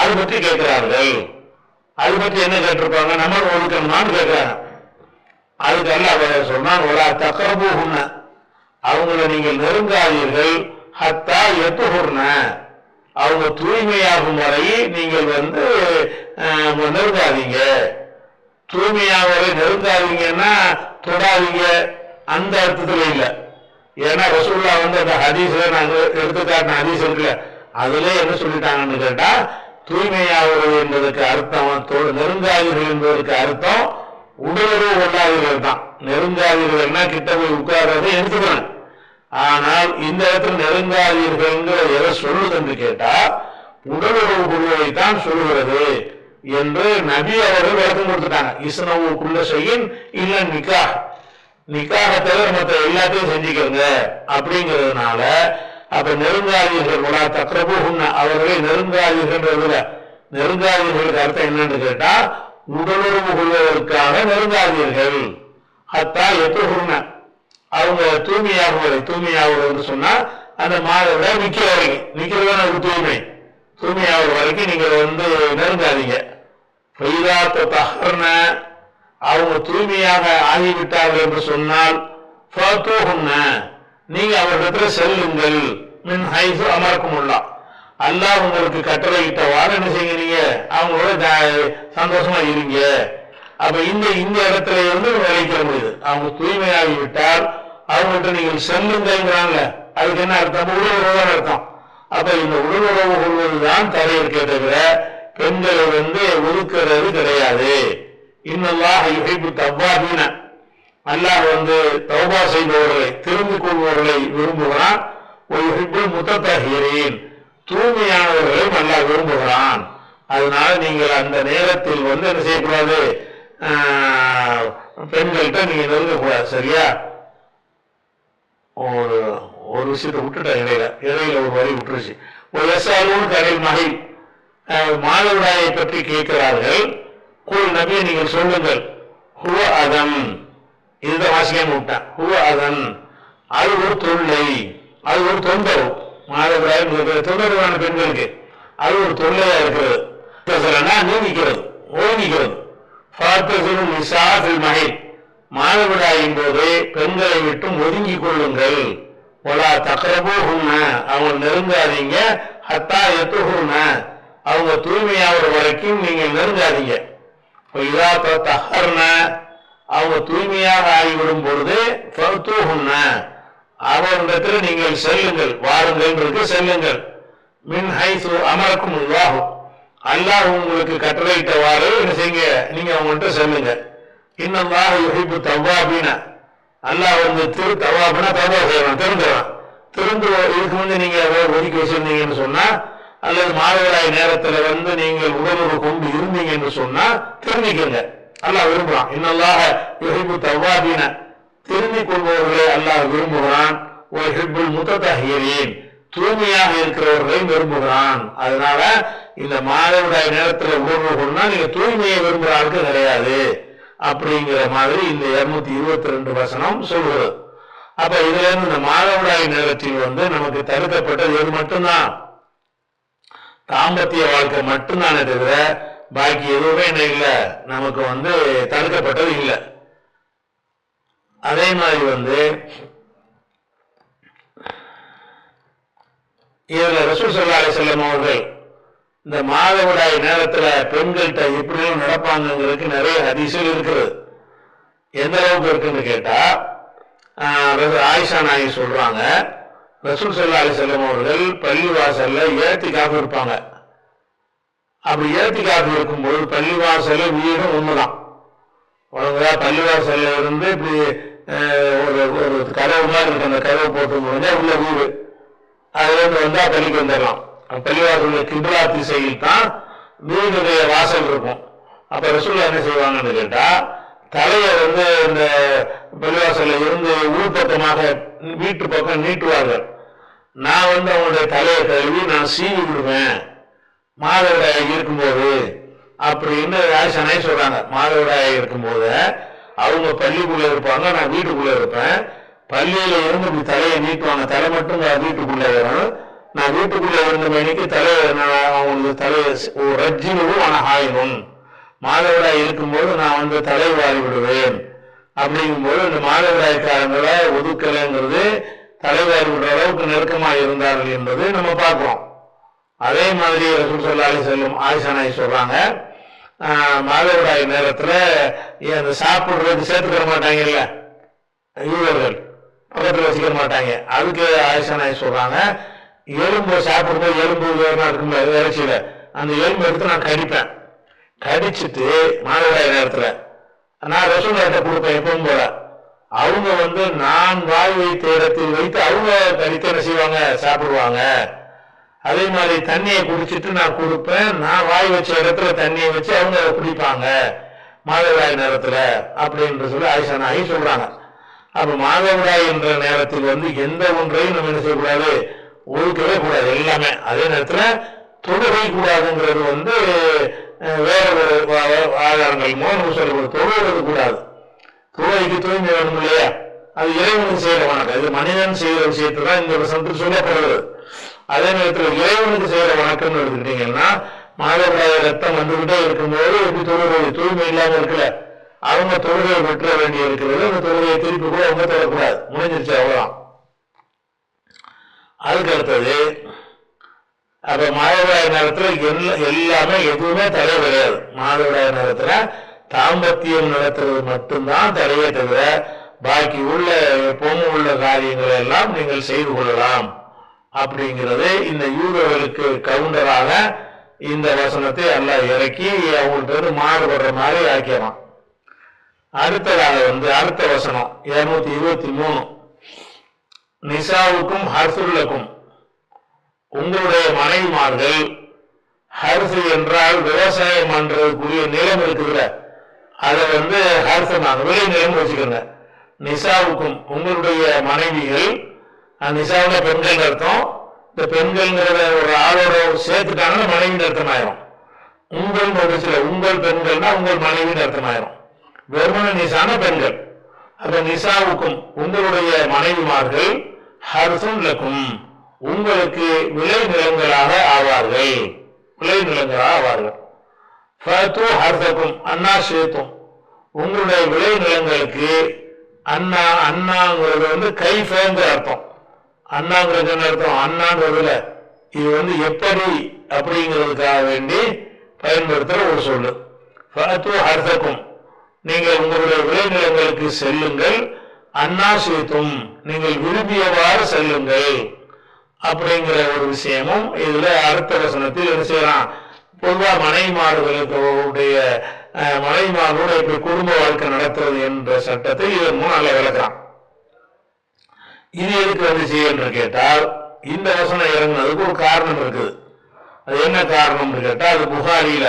அது பற்றி கேட்கிறார்கள். அது பற்றி என்ன கேட்டிருப்பாங்க, நம்ம ஒதுக்கணுமான்னு கேட்கிறாங்க. அதுக்கு அல்ல சொன்னான், ஒரு தக்கரபூகுன்ன, அவங்களை நீங்கள் நெருங்காதீர்கள், ஹத்தா எத்துகுர்ன, அவங்க தூய்மையாகும் வரை நீங்கள் நெருங்காதீங்க. தூய்மையாக வரை நெருங்காதீங்கன்னா தொடாதீங்க அந்த அர்த்தத்துல இல்லை. ஏன்னா ரசூல்லா அந்த ஹதீஸ்ல நாங்க எடுத்துக்காட்டின ஹதீஸ் இருக்குல்ல, அதுல என்ன சொல்லிட்டாங்கன்னு கேட்டா, தூய்மையாகிறது என்பதற்கு அர்த்தம், நெருங்காதீர்கள் என்பதற்கு அர்த்தம் உடலுறவு கொள்ளாதீர்கள் தான். நெருங்காதீர்கள்னா கிட்ட போய் உட்கார்றதை எடுத்துக்கிறேன். ஆனால் இந்த இடத்துல நெருங்காதீர்கள் எதை சொல்லுது என்று கேட்டா, உடலுறவு கொள்வதைத்தான் சொல்லுகிறது என்று நபி அவர்கள் விளக்கம் கொடுத்துட்டாங்க. இஸ்னவுக்குள்ள செய்யும் இல்ல நிக்காக தவிர மற்ற எல்லாத்தையும் செஞ்சுக்கிறங்க அப்படிங்கிறதுனால, அப்ப நெருங்காதீர்கள் உலா தக்கரபூகுன்ன, அவர்களை நெருங்காதீர்கள், நெருங்காதீர்களுக்கு அர்த்தம் என்னன்னு கேட்டா, உடலுறவு கொள்வதற்காக நெருங்காதீர்கள். ஹத்தா எத்துகுர்ன, அவங்க தூய்மையாகுவது சொன்னா அந்த மாதவிட நிக்கிற வரைக்கும், நிக்கிறதுதான் ஒரு தூய்மையாகிற வரைக்கும் நீங்க நெருங்காதீங்க. அவங்க தூய்மையாக ஆகிவிட்டார்கள் என்று சொன்னால் நீங்க அவர்களிடத்துல செல்லுங்கள். மின் ஹைசு அமர்க்குமுல்லா, அல்லாஹ் உங்களுக்கு கட்டளையிட்டவாறு என்ன செய்யுங்க, அவங்களோட சந்தோஷமா இருங்க. அப்ப இந்த இடத்துல விளைவிக்க முடியுது. அவங்க தூய்மையாகிவிட்டால் அவங்கள்ட்ட நீங்கள் செல்லுங்கிறாங்க. அதுக்கு என்ன அர்த்தம்? உடல் உறவு அர்த்தம். அப்ப இந்த உடல் உறவு கொள்வதுதான் தடையிருக்கே தவிர பெண்களை ஒதுக்குறது கிடையாது. இன்னல்லாஹ் யுஹிப்பு தவ்வாபீன, அல்லாஹ் தௌபா செய்பவர்களை திரும்பிக் கொள்பவர்களை விரும்புகிறான். ஒரு ஹிப்புல் முத்தத்தஹீரீன் தூய்மையானவர்களையும் அல்லாஹ் விரும்புகிறான். அதனால நீங்கள் அந்த நேரத்தில் என்ன செய்யக்கூடாது, பெண்கள்கிட்ட நீங்க நெருங்கக்கூடாது. சரியா? ஒரு விஷயத்தை விட்டுட்டேன், இடையில ஒரு வரி விட்டுருச்சு. ஒரு எஸ்ஆலூன் கரையில் மகிழ் மாதவிடாயை பற்றி கேட்கிறார்கள். கூல் நபியை நீங்கள் சொல்லுங்கள், ஹுவ அதன், இதுதான் வாசிக்காம விட்டேன். ஹுவ அதன், அது ஒரு தொல்லை, அது ஒரு தொந்தரவு. மாதவிடாய் தொந்தரவான பெண்களுக்கு அது ஒரு தொல்லையா இருக்கிறது. நீங்கிக்கிறது, ஓங்கிக்கிறது. மகிழ் மாதவிடாயின் போது பெண்களை விட்டும் ஒதுங்கிக் கொள்ளுங்கள். ஒலா தக்கரபோ உண்ண, அவங்க நெருங்காதீங்க. ஹத்தா எத்துகுண்ண, அவங்க தூய்மையாகிற வரைக்கும் நீங்கள் நெருங்காதீங்க. அவங்க தூய்மையாக ஆகிவிடும் பொழுது அவரிடத்தில் நீங்கள் செல்லுங்கள், வாருங்கள் செல்லுங்கள். மின் ஹைசு அமரக்கும் அல்லாஹ், அல்லாஹ் உங்களுக்கு கட்டளையிட்டவாறு என்ன செய்யுங்க, நீங்க அவங்கள்ட்ட செல்லுங்க. இன்னல்லாஹ் யுஹிப்பு தவ்வாபீன, அல்லாஹ் திரு தவ்வாபினா தவ்வா செய்யலாம், திருந்துறான். திருந்து இதுக்கு நீங்க ஒதுக்கி வச்சிருந்தீங்கன்னு சொன்னா, அல்லது மாதவிடாய் நேரத்துல நீங்கள் உடலுறவு கொண்டு இருந்தீங்கன்னு சொன்னா திரும்பிக்கங்க, அல்லாஹ் விரும்புறான். இன்னல்லாஹ் யுஹிப்பு தவ்வாபீன, திரும்பிக் கொள்பவர்களை அல்லாஹ் விரும்புகிறான். ஒரு ஹிப்புல் முத்தத்தஹீரீன் தூய்மையாக இருக்கிறவர்களை விரும்புகிறான். அதனால இந்த மாதவிடாய் நேரத்தில் உணர்வு கொண்டா நீங்க தூய்மையை விரும்புகிற ஆளுக்கு கிடையாது அப்படிங்கிற மாதிரி இந்த 222 வசனம் சொல்கிறது. அப்ப இதுல இருந்து இந்த மாதவிடாய் நேரத்தில் நமக்கு தடுக்கப்பட்டது எது மட்டும்தான், தாம்பத்திய வாழ்க்கை மட்டும்தானே தவிர பாக்கி எதுவுமே என்ன இல்லை, நமக்கு தடுக்கப்பட்டது இல்லை. அதே மாதிரி இதுல ரசூல் ஸல்லல்லாஹு அலைஹி வஸல்லம் அவர்கள் இந்த மாதவிடாய் நேரத்துல பெண்கள்கிட்ட எப்படியும் நடப்பாங்கிறதுக்கு நிறைய ஹதீஸ்கள் இருக்குது. எந்த அளவுக்கு இருக்குன்னு கேட்டா, ஆயிஷா நாயகி சொல்றாங்க, ரசூல் ஸல்லல்லாஹு அலைஹி வஸல்லம் அவர்கள் பள்ளிவாசல்ல ஏத்திகாஃப் இருப்பாங்க. அப்படி ஏத்திகாஃப் இருக்கும்போது பள்ளிவாசல்ல வீடு ஒண்ணுதான். பள்ளிவாசல்ல இருந்து இப்படி ஒரு கதவு மாதிரி இருக்கு, அந்த கதவு போட்டு முடிஞ்சா உள்ள வீடு, அதுல இருந்து வந்தா பள்ளிக்கு வந்துடலாம். பள்ளிவாசல் கிப்லா திசையில் தான் வீடுடைய வாசல் இருக்கும். அப்ப ரசூலுல்லாஹ் என்ன செய்வாங்கன்னு கேட்டா, தலையை இந்த பள்ளிவாசல்ல இருந்து உள்பக்கமாக வீட்டு பக்கம் நீட்டுவார்கள். நான் அவங்களுடைய தலையை கழுவி நான் சீவி விடுவேன் மாதவிடாய் இருக்கும்போது அப்படின்னு ஆயிஷா நாயகி சொல்றாங்க. மாதவிடாய் இருக்கும்போது அவங்க பள்ளிக்குள்ள இருப்பாங்க, நான் வீட்டுக்குள்ள இருப்பேன். பள்ளியில இருந்து இப்படி தலையை நீட்டுவாங்க, தலை மட்டும் வீட்டுக்குள்ள வரும். நான் வீட்டுக்குள்ள இருந்த மணிக்கு அவங்களுக்கு தலையை ரஜ்ஜினும் ஆயினும் மாதவிடாய் இருக்கும்போது நான் தலை வாரி விடுவேன். அப்படிங்கும்போது இந்த மாதவிடாய்க்காரங்களை ஒதுக்கலைங்கிறது தலைவாரி விடுற அளவுக்கு நெருக்கமாக இருந்தார்கள் என்பது நம்ம பார்க்கிறோம். அதே மாதிரி ரசூல் ஸல்லல்லாஹு அலைஹி வஸல்லம் ஆயிஷா நாயகி சொல்றாங்க, மாதவிடாய் நேரத்துல அந்த சாப்பிடுறதுக்கு சேர்த்துக்கிற மாட்டாங்கல்ல யூதர்கள், பக்கத்துல வச்சுக்க மாட்டாங்க. அதுக்கு ஆயிஷா நாயகி சொல்றாங்க, எலும்பு சாப்பிடும்போது எலும்பு இருக்கும்ல இறைச்சியில, அந்த எலும்பு எடுத்து நான் கடிப்பேன். கடிச்சிட்டு மாதவிடாய் நேரத்துல நான் ரசூலுல்லாஹ்ட்ட கொடுப்பேன் எப்பவும் போல. அவங்க நான் வாய் வைத்த இடத்தில் வைத்து அவங்க கடித்து என்ன செய்வாங்க, சாப்பிடுவாங்க. அதே மாதிரி தண்ணியை குடிச்சிட்டு நான் கொடுப்பேன், நான் வாய் வச்ச இடத்துல தண்ணியை வச்சு அவங்க அதை குடிப்பாங்க மாதவிடாய் நேரத்துல அப்படின்னு சொல்லி ஆயிஷா நாயகி சொல்றாங்க. அப்ப மாதவிடாய் என்ற நேரத்தில் எந்த ஒன்றையும் நம்ம என்ன செய்யக்கூடாது, ஒழுக்கவே கூடாது எல்லாமே. அதே நேரத்துல தொழுகை கூடாதுங்கிறது வேற ஒரு ஆதாரங்கள் மூலம் சொல்லக்கூடாது. தொழுகிறது கூடாது, தொழுகைக்கு தூய்மை வேணும் இல்லையா, அது இறைவனுக்கு செய்யற வணக்கம். இது மனிதன் செய்யற விஷயத்தை தான் இந்த வசனத்தில் சொல்லப்படுறது. அதே நேரத்தில் இறைவனுக்கு செய்யற வணக்கம்னு எடுத்துக்கிட்டீங்கன்னா, மாதவிடாய் ரத்தம் வந்துகிட்டே இருக்கும்போது எப்படி தொழுகை தூய்மை இல்லாம இருக்கல, அவங்க தொழுகையை பெற்ற வேண்டிய இருக்கிறது. அந்த தொழுகையை திருப்பி கூட அவங்க தரக்கூடாது, முடிஞ்சிருச்சு அவ்வளவுதான். அதுக்கு அடுத்தது அப்ப மாதவிடாய் நேரத்துல எல்லாமே எதுவுமே தடை கிடையாது. மாதவிடாய் நேரத்துல தாம்பத்தியம் நடத்துறது மட்டும்தான் தடையே தவிர பாக்கி உள்ள எப்பவும் உள்ள காரியங்களை எல்லாம் நீங்கள் செய்து கொள்ளலாம் அப்படிங்கிறது இந்த யூதர்களுக்கு கவுண்டராக இந்த வசனத்தை அல்லாஹ் இறக்கி அவங்கள்ட்ட மாறுபடுற மாதிரி ஆக்கியலாம். அடுத்ததாக அடுத்த வசனம் 223, நிசாவுக்கும் ஹர்சுல்லக்கும், உங்களுடைய மனைவிமார்கள், ஹர்சு என்றால் விவசாயம் பண்றதுக்குரிய நிலம் இருக்குதுல, அதை ஹர்சு விளை நிலம் வச்சுக்கோங்க. நிசாவுக்கும் உங்களுடைய மனைவிகள், நிசாவுடைய பெண்கள் அர்த்தம். இந்த பெண்கள்ங்கிறத ஒரு ஆளோட சேர்த்துட்டாங்கன்னா மனைவின்னு அர்த்தமாயிரும். உங்கள் சில உங்கள் பெண்கள்னா உங்கள் மனைவின்னு அர்த்தமாயிரும். வெறுமன நிசான பெண்கள். அப்ப நிசாவுக்கும் உங்களுடைய மனைவிமார்கள், ஹர்சுன் லக்கும் உங்களுக்கு விளை நிலங்களாக ஆவார்கள், விளை நிலங்களாக ஆவார்கள். ஃபது ஹர்சக்கும் அன்னா ஷேத்தும் உங்களுடைய விளை நிலங்களுக்கு, அண்ணா அண்ணாங்கிறது கைஃபேங்கிற அர்த்தம். அண்ணாங்கிறது என்ன அர்த்தம்? அண்ணாங்கிறதுல இது எப்படி அப்படிங்கிறதுக்காக வேண்டி பயன்படுத்துற ஒரு சொல்லு. ஃபது ஹர்சக்கும் நீங்கள் உங்களுடைய விளைநிலங்களுக்கு செல்லுங்கள், அன்னாசித்தும் நீங்கள் விரும்பியவாறு செல்லுங்கள் அப்படிங்கிற ஒரு விஷயமும் இதுல அடுத்த வசனத்தில் என்ன செய்யலாம். பொதுவா மனைவிமார்களுடைய மனைவிமார்களோட இப்படி குடும்ப வாழ்க்கை நடத்துறது என்ற சட்டத்தை இதன் மூலம் நல்ல விளக்கலாம். இது எதுக்கு வந்துச்சு என்று கேட்டால், இந்த வசனம் இறங்கினதுக்கு ஒரு காரணம் இருக்குது. அது என்ன காரணம் கேட்டால், அது புகாரில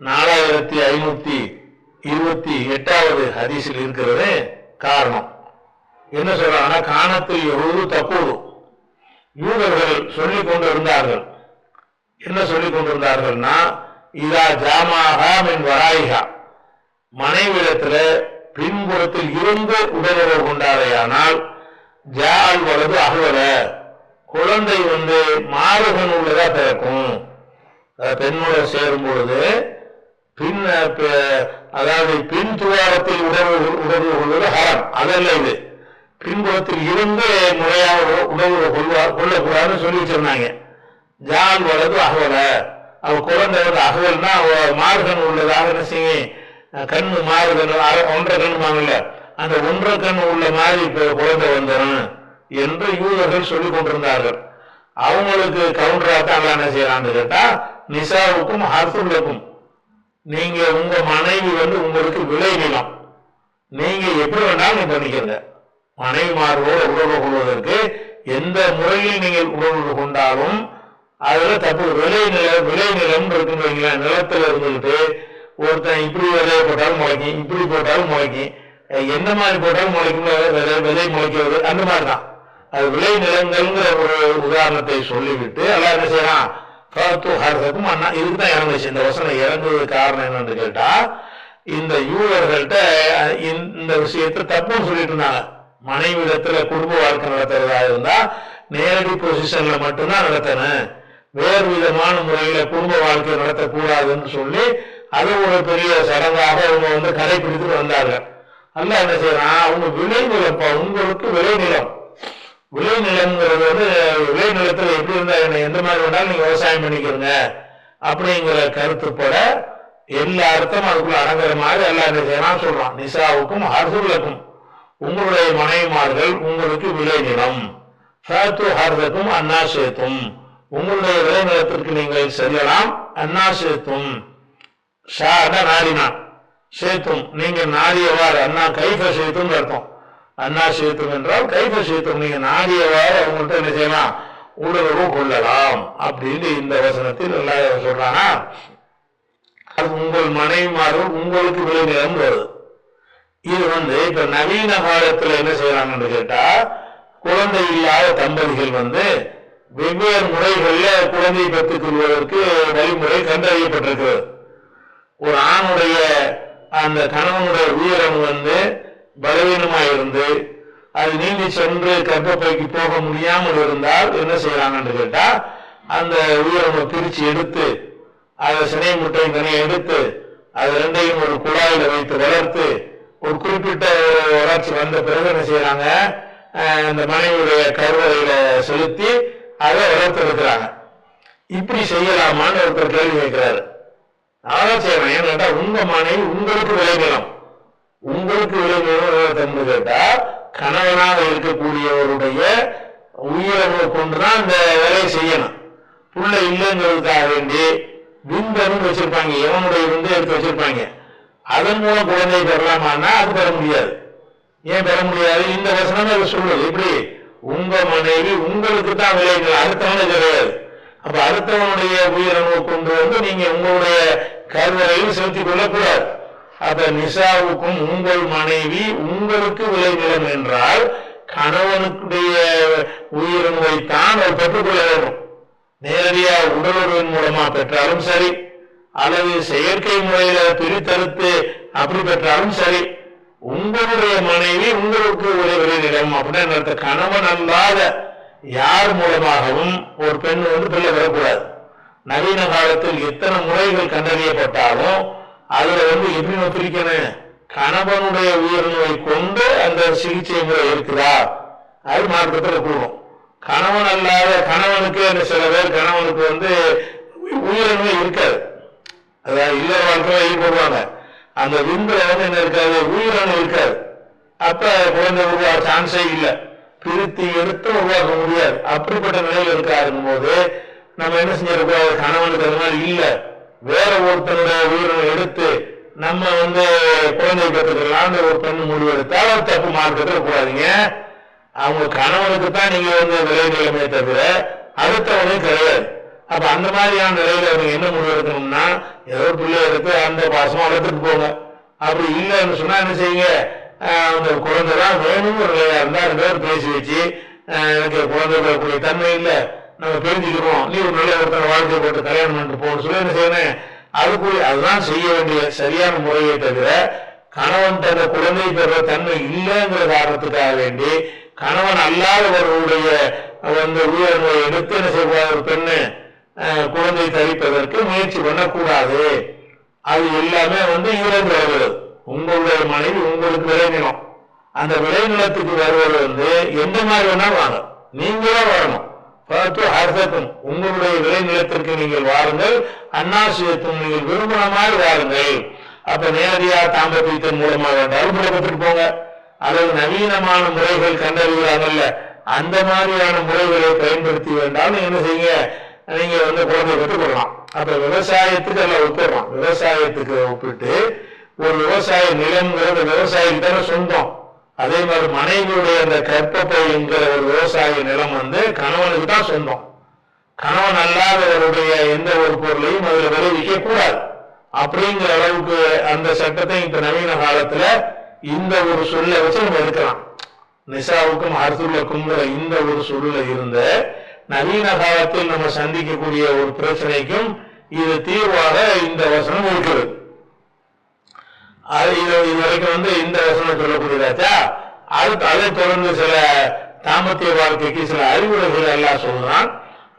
4528வது ஹதீஸில் இருக்கிறது காரணம். என்ன சொல்றாங்கன்னா, காணத்தில் எவ்வளவு தப்போது யூதர்கள் சொல்லிக் கொண்டிருந்தார்கள். என்ன சொல்லிக் கொண்டிருந்தார்கள்னா, இதா ஜாமாகா மின் வராயிகா மனைவிடத்துல பின்புறத்தில் இருந்து உடலுறவு கொண்டாரையானால், ஜால் வலது அகவல குழந்தை மாறுகன் உள்ளதா பிறக்கும். பெண்ணோட சேரும் பொழுது பின் அதாவது பின் துவாரத்தில் உடவு கொள்வது ஹரம், அதல்ல. இது பின்புறத்தில் இருந்து முறையாக உடவு கொள்ளக்கூடாதுன்னு சொல்லி வச்சிருந்தாங்க. ஜால் வலது அகவல அவ குழந்தை அகவல்னா மாறுகன் உள்ளதாக என்ன செய்யும், கண்ணு மாறுகன் 1.5 கண்ணு வாங்கல, அந்த 1.5 கண் உள்ள மாதிரி இப்ப குழந்தை வந்துடும் என்று யூதர்கள் சொல்லிக் கொண்டிருந்தார்கள். அவங்களுக்கு கவுண்டராக என்ன செய்யறான்னு கேட்டா, நிசாவுக்கும் ஹர்சுல்லக்கும் நீங்க உங்க மனைவி உங்களுக்கு விளை நிலம், நீங்க எப்படி வேணாலும் பண்ணிக்கிறங்க. மனைவிமாரோட உறவு கொள்வதற்கு எந்த முறையில் நீங்கள் உறவு கொண்டாலும் அதுல தப்பு. விளை நிலம் இருக்குன்னு நிலத்துல இருந்துகிட்டு ஒருத்தன் இப்படி விதையை போட்டாலும் முளைக்கும், இப்படி போட்டாலும் முளைக்கும், எந்த மாதிரி போட்டாலும் முளைக்கும், விதை முளைக்கிறது அந்த மாதிரிதான். அது விளை நிலங்கள்ங்கிற ஒரு உதாரணத்தை சொல்லிவிட்டு எல்லாம் என்ன செய்யறான், அண்ணா இதுக்குதான் இறங்குச்சு. இந்த வசனம் இறங்குவது காரணம் என்னன்னு கேட்டா, இந்த யூதர்கள்ட்ட இந்த விஷயத்தை தப்புன்னு சொல்லிட்டு இருந்தாங்க. மனைவி இடத்துல குடும்ப வாழ்க்கை நடத்துறதா இருந்தா நேரடி பொசிஷன்ல மட்டும்தான் நடத்தணும், வேறு விதமான முறையில குடும்ப வாழ்க்கை நடத்தக்கூடாதுன்னு சொல்லி அது ஒரு பெரிய சடங்காக அவங்க கடைபிடித்து வந்தார்கள். அல்ல என்ன செய்யறான், அவங்க விளை நிலம், உங்களுக்கு விளை நிலம், விளை நிலம்ங்கிறது விளை நிலத்துல எப்படி இருந்தா என்ன, எந்த மாதிரி வேணாலும் நீங்க விவசாயம் பண்ணிக்கிறங்க அப்படிங்கிற கருத்துப்பட எல்லா அர்த்தமும் அதுக்குள்ள அடங்குற மாதிரி எல்லாம் என்ன செய்யறான் சொல்றான். நிசாவுக்கும் ஹர்சுல்லக்கும் உங்களுடைய மனைவிமார்கள் உங்களுக்கு விளை நிலம், ஹர்தக்கும் அன்னாசேத்தும் உங்களுடைய விளை நிலத்திற்கு நீங்கள் செல்லலாம், அன்னாசேத்தும் நாடினான், சேத்தும் நீங்க நாடியவாறு, அண்ணா கைஃப சேத்தும் அர்த்தம். அண்ணா சேத்தும் என்றால் கைஃப சேத்தும் நீங்க நாடியவாறு அவங்கள்ட்ட என்ன செய்யலாம், உடலுறவு கொள்ளலாம் அப்படின்னு இந்த வசனத்தில் எல்லாம் சொல்றாங்க. அது உங்கள் மனைவிமார்கள் உங்களுக்கு விளை நிலம் வருது. இது இப்ப நவீன காலத்துல என்ன செய்யறாங்கன்னு கேட்டா, குழந்தை இல்லாத தம்பதிகள் வெவ்வேறு முறைகள்ல குழந்தை பெற்றுக் கொள்வதற்கு வழிமுறை கண்டறியப்பட்டிருக்கிறது. ஒரு ஆணுடைய அந்த கணவனுடைய உயரம் பலவீனமா இருந்து அது நீந்தி சென்று கர்ப்பப்பைக்கு போக முடியாமல் இருந்தால் என்ன செய்யறாங்கன்னு கேட்டா, அந்த உயிரம் பிரிச்சு எடுத்து அதை சினை முட்டையும் தனியை எடுத்து அது ரெண்டையும் ஒரு குழாயில வைத்து வளர்த்து ஒரு குறிப்பிட்ட வளர்ச்சி வந்த பிறகு என்ன செய்யறாங்க, அந்த மனைவியுடைய கருவறையில செலுத்தி அதை வளர்த்து இருக்கிறாங்க. இப்படி செய்யலாமான்னு ஒருத்தர் கேள்வி வைக்கிறாரு. அதான் செய்யறேன். ஏன்னு கேட்டா, உங்க மனைவி உங்களுக்கு விளைநிலம், உங்களுக்கு விளைநிலம் கேட்டா கணவனாக இருக்கக்கூடியவருடைய உயிரை கொண்டுதான் இந்த வேலையை செய்யணும். புள்ள இல்லைங்கிறதுக்காக வேண்டி விந்தன்னு வச்சிருப்பாங்க, எவனுடைய விந்து எடுத்து வச்சிருப்பாங்க. அதன் மூலம் குழந்தை பெறலாமான்னா அது பெற முடியாது. ஏன் பெற முடியாது? இந்த வசனமே சொல்லுது. எப்படி? உங்க மனைவி உங்களுக்கு தான் விளைவுகள், அடுத்தவனுக்கு கிடையாது. அப்ப அடுத்தவனுடைய உயிரணுவை கொண்டு வந்து நீங்க உங்களுடைய கருவறையில் செலுத்திக் கொள்ளக்கூடாது. அப்ப நிசாவுக்கும் உங்கள் மனைவி உங்களுக்கு விளைநிலம் என்றால் கணவனுடைய உயிரணுவை தான் அவர் பெற்றுக்கொள்ள வேண்டும். நேரடியா உடலுறவின் மூலமா பெற்றாலும் சரி, அல்லது செயற்கை முறையில பிரித்தெடுத்து அப்படி பெற்றாலும் சரி, உங்களுடைய மனைவி உங்களுக்கு ஒரு விளைநிலம் அப்படின்னு கணவன் அல்லாத யார் மூலமாகவும் ஒரு பெண் வந்து பிள்ளை பெறக்கூடாது. நவீன காலத்தில் எத்தனை முறைகள் கண்டறியப்பட்டாலும் அதுல வந்து எப்படி பிரிக்கணும்? கணவனுடைய உயிரினவை கொண்டு அந்த சிகிச்சை முறை இருக்குதா, அது மார்க்கத்தில் கூடும். கணவன் அல்லாத கணவனுக்கு சில பேர் கணவனுக்கு வந்து உயிரினமே இருக்காது, அதாவது இல்ல வாழ்க்கை ஈடுபடுவாங்க. அந்த விந்துல வந்து என்ன இருக்காது? உயிரணு இருக்காது. அப்ப குழந்தை உருவாக சான்ஸே இல்லை, பிரித்து எடுத்து உருவாக்க முடியாது. அப்படிப்பட்ட நிலையில் இருக்காருங்கும் போது நம்ம என்ன செஞ்சிருக்கோம்? கணவனுக்கு அது மாதிரி இல்லை, வேற ஒருத்தனுடைய உயிரினை எடுத்து நம்ம வந்து குழந்தை பெற்றுக்கலாம்னு ஒரு பெண் முடிவு எடுத்தால் தப்பு மார்க்கத்தில் கூடாதீங்க. அவங்க கணவனுக்கு தான் நீங்க வந்து விலை நிலைமையை தவிர அடுத்தவனும் கிடையாது. அப்ப அந்த மாதிரியான நிலையில அவங்க என்ன முடிவு எடுக்கணும்னா, ஏதோ பிள்ளை எடுத்து அந்த பாசமா வளர்த்துட்டு போங்க. அப்படி இல்லைன்னு சொன்னா என்ன செய்யுங்க? அந்த குழந்தைதான் வேணும் ஒரு நிலையா இருந்தா 2 பேர் பேசி வச்சு, எனக்கு குழந்தை பெறக்கூடிய தன்மை இல்லை, நம்ம பிரிஞ்சுக்கிறோம், நீ ஒரு நல்ல ஒருத்தனை வாழ்க்கை போட்டு கல்யாணம் பண்ணிட்டு போகணும்னு சொல்லி என்ன செய்யணும்? அதுக்குரிய அதுதான் செய்ய வேண்டிய சரியான முறையை தவிர கணவன் தன்னை குழந்தை பெற தன்மை இல்லைங்கிற காரணத்துக்காக வேண்டி கணவன் அல்லாதவர்களுடைய அந்த உயிரினை எடுத்து என்ன செய்வார்? ஒரு பெண்ணு குழந்தை தரிப்பதற்கு முயற்சி பண்ணக்கூடாது. அது எல்லாமே வந்து இழந்து வருகிறது. உங்களுடைய மனைவி உங்களுக்கு விளைநிலம், அந்த விளைநிலத்துக்கு வருவது வந்து எந்த மாதிரி வேணாலும் வாங்க, நீங்களும் வரணும். உங்களுடைய விளைநிலத்திற்கு நீங்கள் வாருங்கள், அன்னாசியத்தும் நீங்கள் விரும்பின மாதிரி வாருங்கள். அப்ப நேரடியா தாம்பத்தியத்தின் மூலமாக வேண்டாலும் பெற்றுட்டு போங்க, அல்லது நவீனமான முறைகள் கண்டறிகிறாங்கல்ல அந்த மாதிரியான முறைகளை பயன்படுத்தி வேண்டாலும் என்ன செய்யுங்க? நீங்க வந்து குழந்தை பெற்றுக் கொள்ளலாம். அப்ப விவசாயத்துக்கு எல்லாம் ஒப்பிடலாம். விவசாயத்துக்கு ஒப்பிட்டு ஒரு விவசாய நிலம்ங்கிறது விவசாயிக்கு தானே சொந்தம். அதே மாதிரி மனைவியுடைய அந்த கற்பப்பை என்கிற ஒரு விவசாய நிலம் வந்து கணவனுக்கு தான் சொந்தம். கணவன் அல்லாதவருடைய எந்த ஒரு பொருளையும் அதுல விளைவிக்க கூடாது அப்படிங்கிற அளவுக்கு அந்த சட்டத்தை இப்ப நவீன காலத்துல இந்த ஒரு சொல்ல வச்சு நம்ம எடுக்கலாம். நிசாவுக்கும் அர்த்துலக்கும் இந்த ஒரு சொல்ல இருந்த நவீன காலத்தில் நம்ம சந்திக்கக்கூடிய ஒரு பிரச்சனைக்கும் இது தீர்வாக இந்த வசனம் இருக்கிறது. அது இது வரைக்கும் வந்து இந்த வசனம் சொல்லக்கூடியதாச்சா. அதை தொடர்ந்து சில தாம்பத்திய வாழ்க்கைக்கு சில அறிவுரைகள் எல்லாம் சொல்றான்.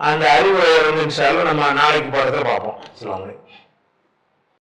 அந்த அறிவுரை வந்து நம்ம நாளைக்கு பாடத்தை பார்ப்போம். சொல்லுவாங்க.